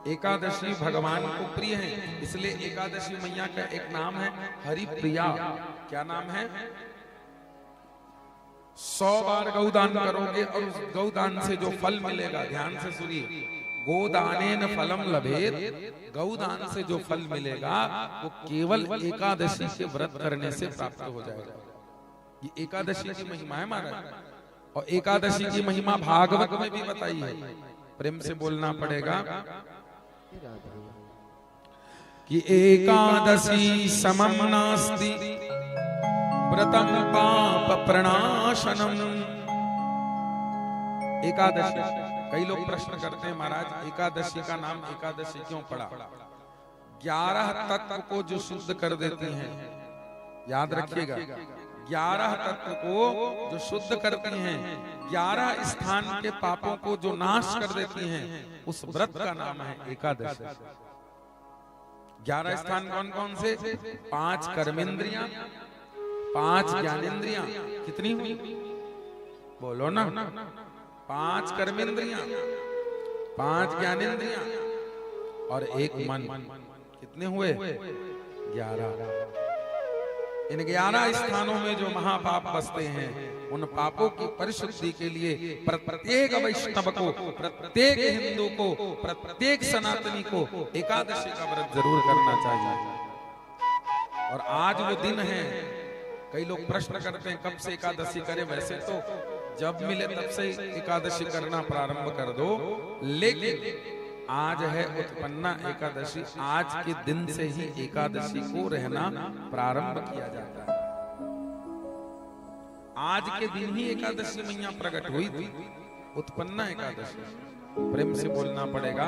एकादशी भगवान को प्रिय है, इसलिए एकादशी मैया का एक नाम है हरिप्रिया। क्या नाम है? 100 बार गौदान करोगे और उस गौदान से जो फल मिलेगा, ध्यान से सुनिए, गोदानेन फलम लभेत, गौदान से जो फल मिलेगा वो केवल एकादशी के व्रत करने से प्राप्त हो जाएगा। ये एकादशी की महिमा है महाराज, और एकादशी की महिमा भागवत में भी बताई है। प्रेम से बोलना पड़ेगा कि एकादशी समम नास्ति व्रतम पाप प्रणाशनम। एकादशी, कई लोग प्रश्न करते हैं महाराज एकादशी का नाम एकादशी क्यों पड़ा? 11 तत्व को जो शुद्ध कर देती हैं, याद रखिएगा, 11 तत्व को जो शुद्ध करती हैं, 11 स्थान के पापों को जो नाश कर देती हैं, उस व्रत का नाम है एकादशी। 11 स्थान कौन कौन से? 5 कर्मेंद्रियां, 5 ज्ञानेंद्रियां, कितनी हुई बोलो ना? 5 कर्मेंद्रियां, 5 ज्ञानेंद्रियां और 1 मन, कितने हुए? 11। इन 11 स्थानों में जो महापाप बसते हैं, उन पापों की परिशुद्धि के लिए प्रत्येक वैष्णव को, प्रत्येक हिंदू को, प्रत्येक सनातनी को एकादशी का व्रत जरूर करना चाहिए। और आज वो दिन है, कई लोग प्रश्न करते हैं कब से एकादशी करें? वैसे तो जब मिले तब से एकादशी करना प्रारंभ कर दो, लेकिन आज है उत्पन्ना एकादशी, आज के दिन से ही एकादशी को रहना प्रारंभ किया जाता है। आज के दिन ही एकादशी मैया प्रकट हुई थी, उत्पन्ना एकादशी। प्रेम से बोलना पड़ेगा।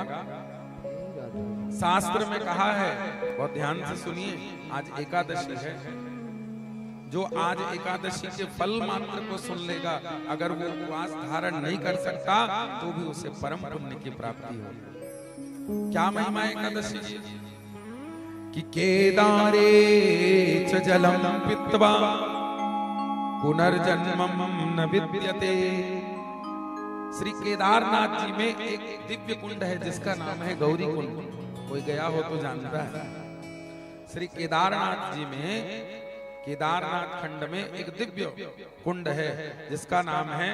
शास्त्र में कहा है, बहुत ध्यान से सुनिए, आज एकादशी है। जो आज एकादशी के फल मात्र को सुन लेगा, अगर वो उपवास धारण नहीं कर सकता तो भी उसे परम पुण्य की प्राप्ति होगी। क्या महिमा एकादशी की? कि केदारे च जलम पीत्वा पुनर्जन्मम न विद्यते। श्री केदारनाथ जी में एक दिव्य कुंड है जिसका नाम है गौरी कुंड। कोई गया हो तो जानता है। श्री केदारनाथ जी में, केदारनाथ खंड में एक दिव्य कुंड है जिसका नाम है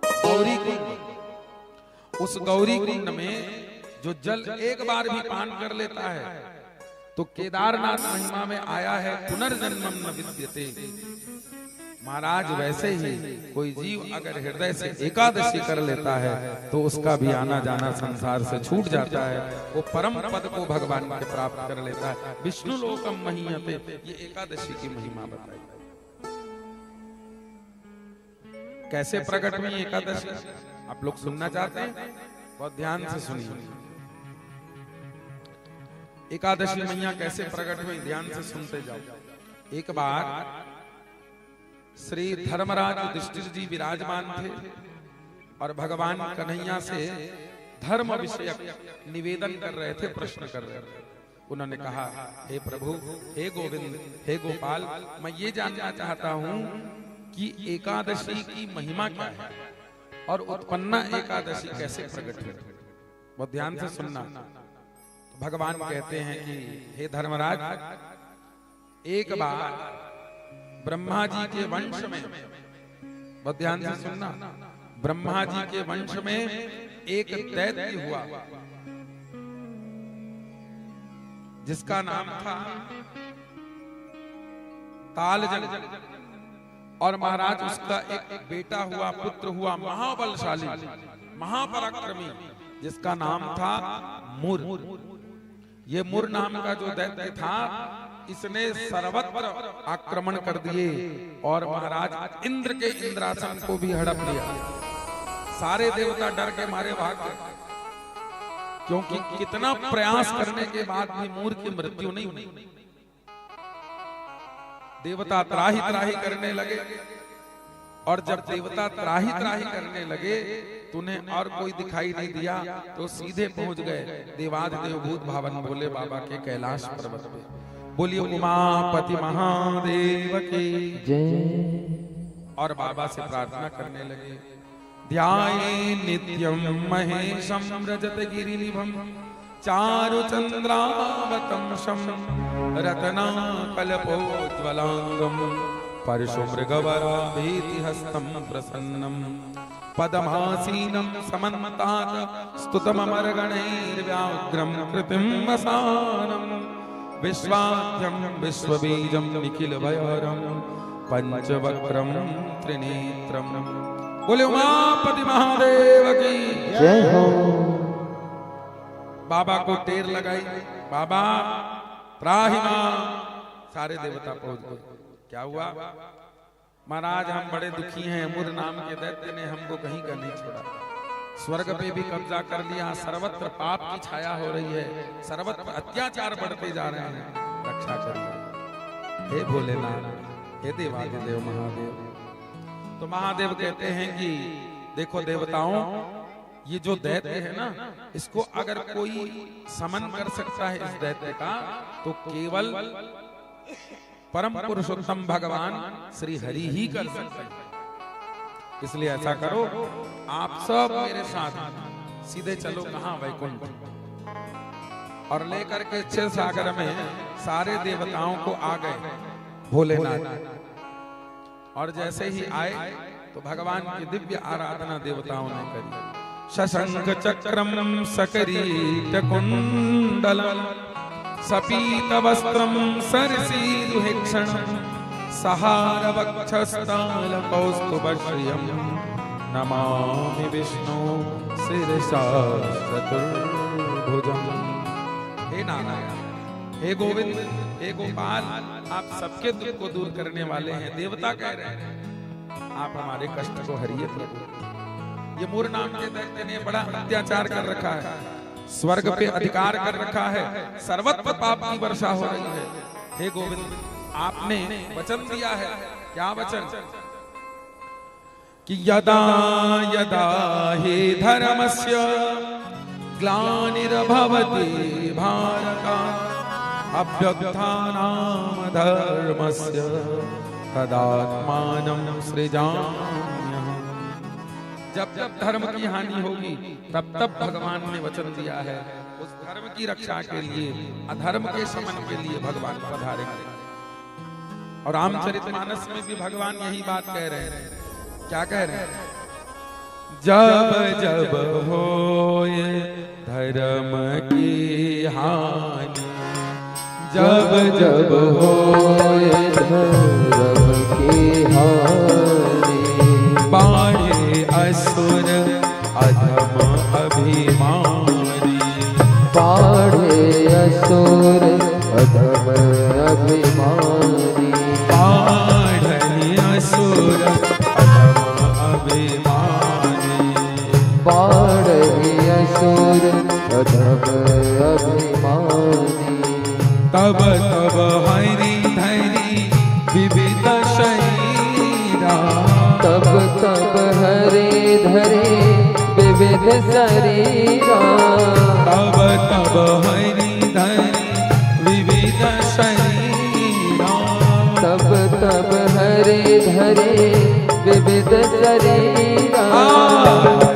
गौरी कुंड। उस गौरी कुंड में जो जल एक बार भी पान कर लेता है तो केदारनाथ महिमा में आया है पुनर्जन्मम न विद्यते। महाराज वैसे ही कोई जीव अगर हृदय से एकादशी कर लेता है तो उसका भी आना जाना संसार से छूट जाता है, वो परम पद को भगवान के प्राप्त कर लेता है। विष्णु लोकम महीयते, ये एकादशी की महिमा बताई। कैसे प्रकट हुई एकादशी, आप लोग सुनना चाहते हैं? बहुत ध्यान से सुनिए। एकादशी मैया कैसे प्रकट हुई, ध्यान से सुनते जाओ। एक बार श्री धर्मराज युधिष्ठिर जी विराजमान थे और भगवान कन्हैया से धर्म विषयक निवेदन कर रहे थे, प्रश्न कर रहे थे। उन्होंने कहा, हे प्रभु, हे गोविंद, हे गोपाल, मैं ये जानना चाहता हूं कि एकादशी की महिमा क्या है और उत्पन्ना एकादशी कैसे प्रकट हुई। बहुत ध्यान से सुनना। तो भगवान कहते हैं कि हे धर्मराज, एक बार ब्रह्मा जी के वंश में, बहुत ध्यान से सुनना, ब्रह्मा जी के वंश में एक दैत्य हुआ जिसका नाम था तालजल। और महाराज उसका एक बेटा हुआ, पुत्र हुआ, महाबलशाली, महापराक्रमी, जिसका नाम था मुर। ये मुर नाम का जो दैत्य था, इसने सर्वत्र आक्रमण कर दिए और महाराज इंद्र के इंद्रासन को भी हड़प लिया। सारे देवता डर के मारे भाग गए, क्योंकि कितना प्रयास करने के बाद भी मुर की मृत्यु नहीं हुई। देवता त्राही त्राही करने लगे, और जब देवता त्राही त्राही करने लगे तो उन्हें और कोई दिखाई नहीं दिया, तो सीधे पहुंच गए देवाधिदेव भूत भावन भोले बाबा के कैलाश पर्वत पे। बोलिए उमापति महादेव की जय। और बाबा से प्रार्थना करने लगे, ध्याये नित्यं महेशं रजतगिरिनिभं चारुचन्द्रावतंसं रत्नाकल्पोज्ज्वलाङ्गं परशुमृगवराभीतिहस्तं प्रसन्नं पदमासीनं समन्तात् स्तुतममरगणैर्व्याघ्रं कृतिं वसानं विश्वाद्यं विश्वबीजं निखिलभयहरं पंचवक्त्रं त्रिनेत्रं। बोले उमापति महादेव की जय हो। बाबा को टेर लगाई, बाबा प्राहिमा, सारे देवता पहुंच गए। क्या हुआ? महाराज हम बड़े दुखी हैं, मुर नाम के दैत्य ने हमको कहीं का नहीं छोड़ा, स्वर्ग पे भी कब्जा कर लिया, सर्वत्र पाप की छाया हो रही है, सर्वत्र अत्याचार बढ़ते जा रहे हैं, रक्षा करिए हे भोलेनाथ, हे देवादिदेव महादेव। तो महादेव कहते हैं कि देखो देवताओं, ये जो दैत्य है ना, इसको अगर कोई समन कर सकता है इस दैत्य का, तो केवल परम पुरुषोत्तम भगवान श्री हरि ही कर सकते हैं। इसलिए ऐसा करो, आप सब मेरे साथ सीधे चलो कहां? वैकुंठ। और लेकर के क्षीर सागर में सारे देवताओं को आ गए भोलेनाथ। और जैसे ही आए तो भगवान की दिव्य आराधना देवताओं ने करी। शशंख चक्रम सकरीट कुंडलम सपीत वस्त्रम सरसीरुहेक्षणम सहार वक्षस्थल कौस्तुभश्रियम नमामि विष्णु शिरसा चतुर्भुजम। हे नारायण, हे गोविंद, हे गोपाल, आप सबके दुख को दूर करने वाले हैं। देवता कह रहे हैं आप हमारे कष्ट को हरिए प्रभु। ये मूर नाम के दैत्य ने बड़ा अत्याचार कर रखा है, स्वर्ग पे अधिकार कर रखा है, सर्वत्र पाप की वर्षा हो रही है। हे गोविंद, आपने वचन दिया है। क्या वचन? कि यदा यदा हि धर्मस्य ग्लानिर्भवति भारत अभ्युत्थानं धर्मस्य तदात्मानं सृजाम्यहम्। जब जब धर्म की हानि होगी तब तब भगवान ने वचन दिया है, उस धर्म की रक्षा के लिए, अधर्म के शमन के लिए भगवान पधारेंगे। और रामचरितमानस में भी भगवान यही बात कह रहे हैं। क्या कह रहे हैं? जब जब होए धर्म की हानि, जब जब होए धर्म की हानि, बाढ़े असुर अधम अभिमानी, बाढ़े असुर अधम अभिमानी, बाढ़े असुर अधम अभिमानी, बाढ़े असुर अधम अभिमानी। तब तब हरि धरि विविध शरीरा, तब तब हरे धरे विविध शरीरा, तब तब हरि धरि विविध शरीरा, तब तब हरे धरे विविध शरीरा।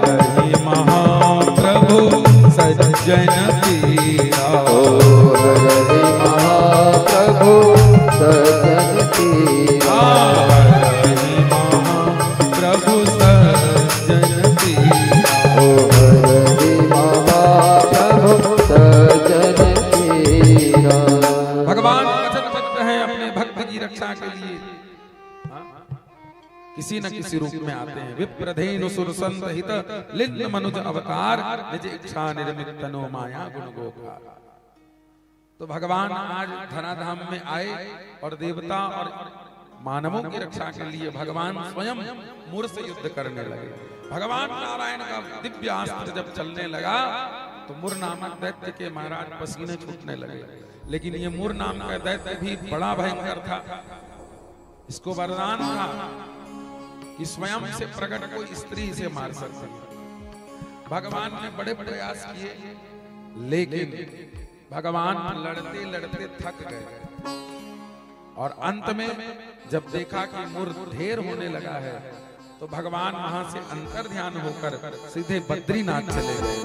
हरि महाप्रभु सज्जन पीरा, हरे महाप्रभु सज्जन पीरा, हरि महाप्रभु सज्जन पीरा, हरे महाप्रभु सज्जन पीरा। भगवान वचन बद्ध हैं अपने भक्त की रक्षा के लिए, किसी न किसी रूप में आते हैं। विप्रधेनु सुरसंत हित लिन्न मनुज अवतार, निज इच्छा निर्मित तनो माया गुण गोपाल। तो भगवान आज धराधाम में आए और देवता और मानवों की रक्षा के लिए भगवान स्वयं मूर से युद्ध करने लगे। भगवान नारायण का दिव्य अस्त्र जब चलने लगा तो मूर नामक दैत्य के महाराज पसीने छूटने लगे। लेकिन ये मूर नाम का दैत्य भी बड़ा भयंकर था। इसको वरदान था कि स्वयं से प्रकट कोई स्त्री इसे मार सकती। भगवान ने बड़े प्रयास किए, लेकिन भगवान लड़ते लड़ते थक गए और अंत में जब देखा कि मूर ढेर होने लगा है तो तो भगवान वहां से अंतर ध्यान होकर सीधे बद्रीनाथ चले गए।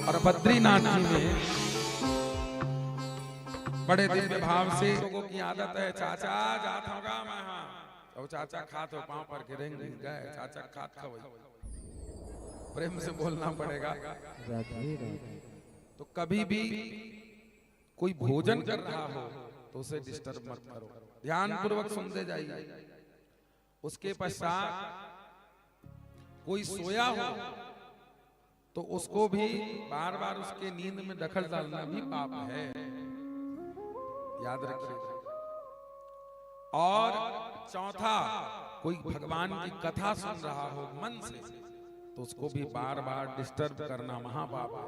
और बद्रीनाथ जी में बड़े दिव्य भाव से लोगों की आदत है, चाचा जात होगा मैं, और चाचा खात हो पांव पर गिरेंगे, गए चाचा खात खवई, प्रेम से बोलना पड़ेगा। तो कभी भी कोई भोजन कर रहा हो तो उसे डिस्टर्ब मत करो, ध्यान पूर्वक सुनते जाइए। उसके पश्चात कोई सोया हो तो उसको भी बार बार उसके नींद में दखल डालना भी पाप है, याद रखिए। और चौथा, कोई भगवान की कथा सुन रहा हो मन से तो उसको भी बार बार डिस्टर्ब करना महापाप है।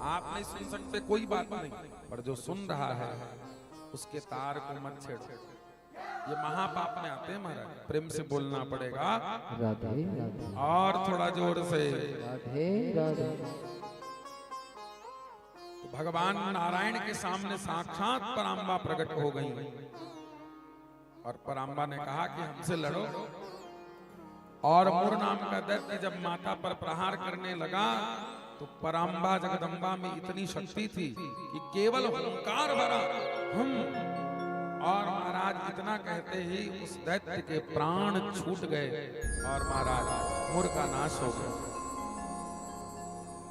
आप नहीं सुन सकते कोई बात नहीं, पर जो सुन रहा है उसके तार को मत छेड़ो, ये महापाप में आते हैं महाराज, प्रेम से बोलना पड़ेगा। राधे राधे। और थोड़ा जोर से राधे राधे। तो भगवान नारायण के सामने साक्षात पराम्बा प्रकट हो गई और पराम्बा ने कहा कि हमसे लड़ो। और मुर नाम का दैत्य जब माता पर प्रहार करने लगा तो पराम्बा जगदम्बा में इतनी शक्ति थी कि केवल हुंकार भरा हम, और महाराज इतना कहते ही उस दैत्य के प्राण छूट गए और महाराज मुर का नाश हो गया।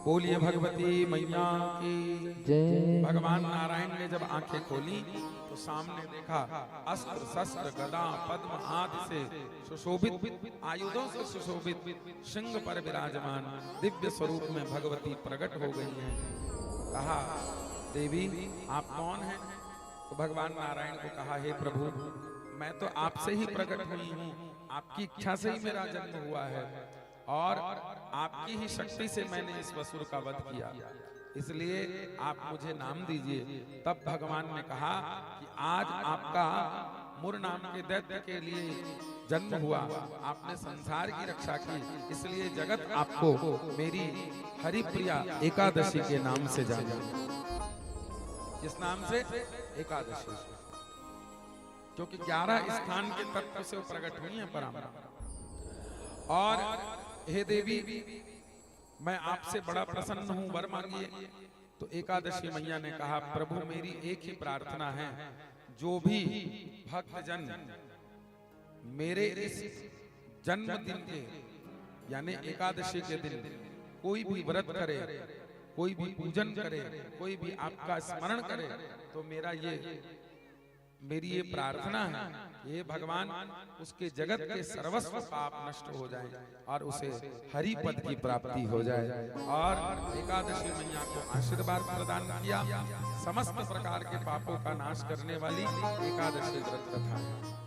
बोलिए भगवती मैया की जय। भगवान नारायण ने जब आंखें खोली तो सामने देखा अस्त्र शस्त्र गदा पद्म आदि से सुशोभित, आयुधों से सुशोभित सिंह पर विराजमान दिव्य स्वरूप में भगवती प्रकट हो गई हैं। कहा, देवी आप कौन हैं? तो भगवान नारायण को कहा, हे प्रभु मैं तो आपसे ही प्रकट हुई हूँ, आपकी इच्छा से ही मेरा जन्म हुआ है और आपकी ही शक्ति से मैंने इस वसुर का वध किया, इसलिए आप मुझे नाम दीजिए। तब भगवान ने कहा कि आज आपका मुर नाम के दैत्य के लिए जन्म हुआ, आपने संसार की रक्षा की, इसलिए जगत आपको मेरी हरिप्रिया एकादशी के नाम से जाने। किस नाम से? एकादशी, क्योंकि 11 स्थान के तत्व से वो प्रकट हुई है पराम्बा। और हे देवी मैं आपसे बड़ा प्रसन्न हूं, वर मांगिए। तो एकादशी मैया ने कहा, प्रभु मेरी एक ही प्रार्थना है, जो भी भक्तजन मेरे इस जन्मदिन के यानी एकादशी के दिन कोई भी व्रत करे, कोई भी पूजन करे, कोई भी आपका स्मरण करे, तो मेरी ये प्रार्थना है, ये भगवान उसके जगत के सर्वस्व पाप नष्ट हो जाए और उसे हरि पद की प्राप्ति हो जाए। और एकादशी मैया को आशीर्वाद प्रदान किया। समस्त प्रकार के पापों का नाश करने वाली एकादशी व्रत कथा है।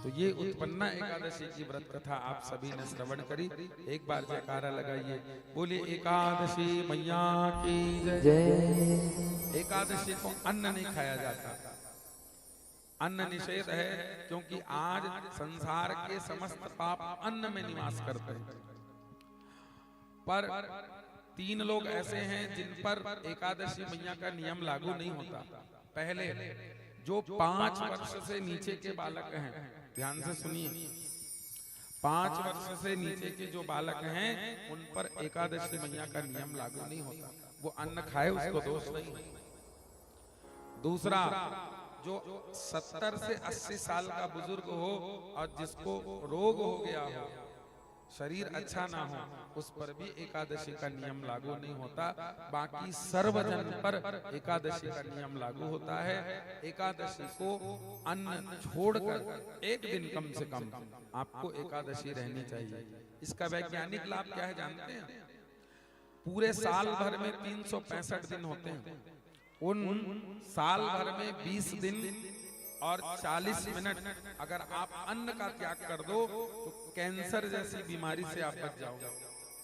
तो ये उत्पन्ना एकादशी की व्रत कथा आप सभी ने श्रवण करी। एक बार जयकारा लगाइए, बोलिए एकादशी मैया की जय। एकादशी को अन्न नहीं खाया जाता, अन्न निषेध है, क्योंकि आज संसार के समस्त पाप अन्न में निवास करते हैं। पर 3 लोग ऐसे हैं जिन पर एकादशी मैया का नियम लागू नहीं होता। पहले जो 5 वर्ष से नीचे के बालक हैं, ध्यान से सुनिए, 5 वर्ष से नीचे के जो बालक हैं उन पर एकादशी मैया का नियम लागू नहीं होता। वो अन्न खाए उसको दोष नहीं। दूसरा, जो 70 से 80 साल का बुजुर्ग हो और जिसको रोग हो गया हो, शरीर अच्छा ना हो, उस पर भी एकादशी का नियम लागू नहीं होता। बाकी सर्वजन पर एकादशी का नियम लागू होता है। एकादशी को अन्न छोड़कर एक दिन कम से कम आपको एकादशी रहनी चाहिए। इसका वैज्ञानिक लाभ क्या है जानते हैं? पूरे साल भर में 365 दिन होते हैं, उन साल भर में 20 दिन और 40 मिनट अगर आप अन्न का त्याग कर दो तो कैंसर जैसी बीमारी से आप बच जाओगे।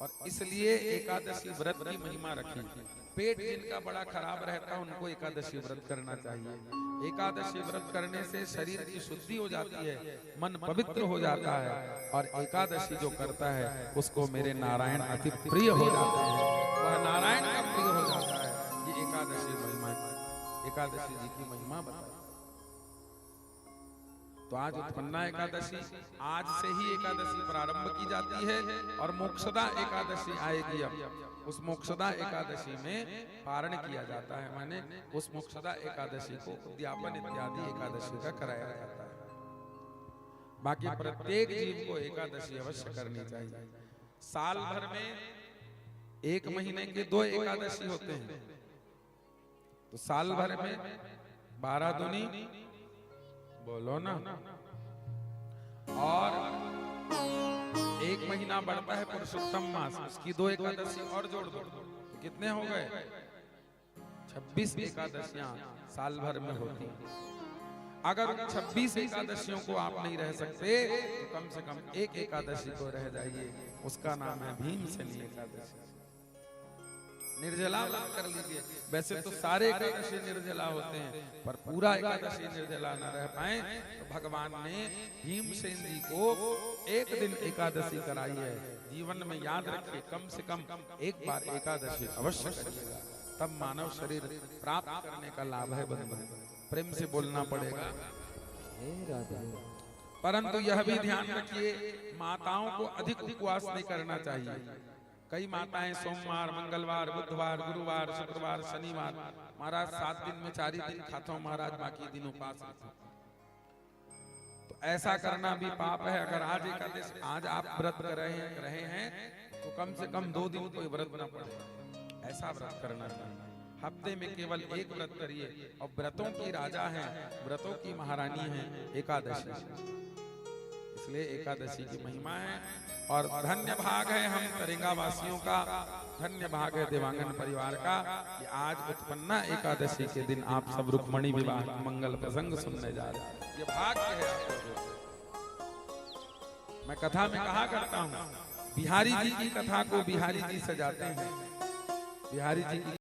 और इसलिए एकादशी व्रत की महिमा रखी। पेट जिनका बड़ा खराब रहता है उनको एकादशी व्रत करना चाहिए। एकादशी व्रत करने से शरीर की शुद्धि हो जाती है, मन पवित्र हो जाता है, और एकादशी जो करता है उसको मेरे नारायण अति प्रिय हो जाते हैं, वह नारायण का प्रिय हो जाता है। ये एकादशी महिमा, एकादशी जी की महिमा बताई। तो आज उत्पन्ना एकादशी, आज से ही एकादशी प्रारंभ की जाती है और मोक्षदा एकादशी आएगी। अब उस मोक्षदा एकादशी में पारण किया जाता है, माने उस मोक्षदा एकादशी को उद्यापन इत्यादि एकादशी का कराया जाता है। बाकी प्रत्येक जीव को एकादशी अवश्य करनी चाहिए। साल भर में एक महीने के 2 एकादशी होते हैं, तो साल भर में 12 दूनी बोलो ना, और एक महीना बढ़ता है पुरुषोत्तम मास, उसकी 2 एकादशी और जोड़ दो तो कितने हो गए? 26 एकादशियां साल भर में होती हैं। अगर 26 एकादशियों को आप नहीं रह सकते तो कम से कम एक एकादशी को रह जाइए, उसका नाम है भीमसेनी एकादशी। निर्जला व्रत कर लीजिए। वैसे तो सारे एकादशी निर्जला होते हैं, पर पूरा एकादशी निर्जला न रह पाए तो भगवान ने भीमसेन जी को एक दिन एकादशी कराई है। जीवन में याद रखिए, कम से कम एक बार एकादशी अवश्य करिएगा, तब मानव शरीर प्राप्त करने का लाभ है। बंधु प्रेम से बोलना पड़ेगा। हे राधे परंतु यह भी ध्यान रखिए, माताओं को अधिक उपवास नहीं करना चाहिए। कई माताएं सोमवार, मंगलवार, बुधवार, गुरुवार, शुक्रवार, शनिवार, महाराज 7 दिन में 4 दिन खाते हो महाराज, बाकी दिन उपास रखो। तो ऐसा करना भी पाप है। अगर आज एकादशी, आज आप व्रत कर रहे हैं तो कम से कम 2 दिन कोई व्रत न पड़े, ऐसा व्रत करना चाहिए। हफ्ते में केवल एक व्रत करिए। और व्रतों की राजा है, व्रतों की महारानी है एकादशी, इसलिए एकादशी की महिमा है। और धन्य भाग है हम तरेंगा वासियों का, धन्य भाग है देवांगन परिवार का कि आज उत्पन्ना एकादशी के दिन आप सब रुक्मणी विवाह मंगल प्रसंग सुनने जा रहे हैं। ये भाग्य है आपका। मैं कथा में कहा करता हूँ, बिहारी जी की कथा को बिहारी जी सजाते हैं। बिहारी जी की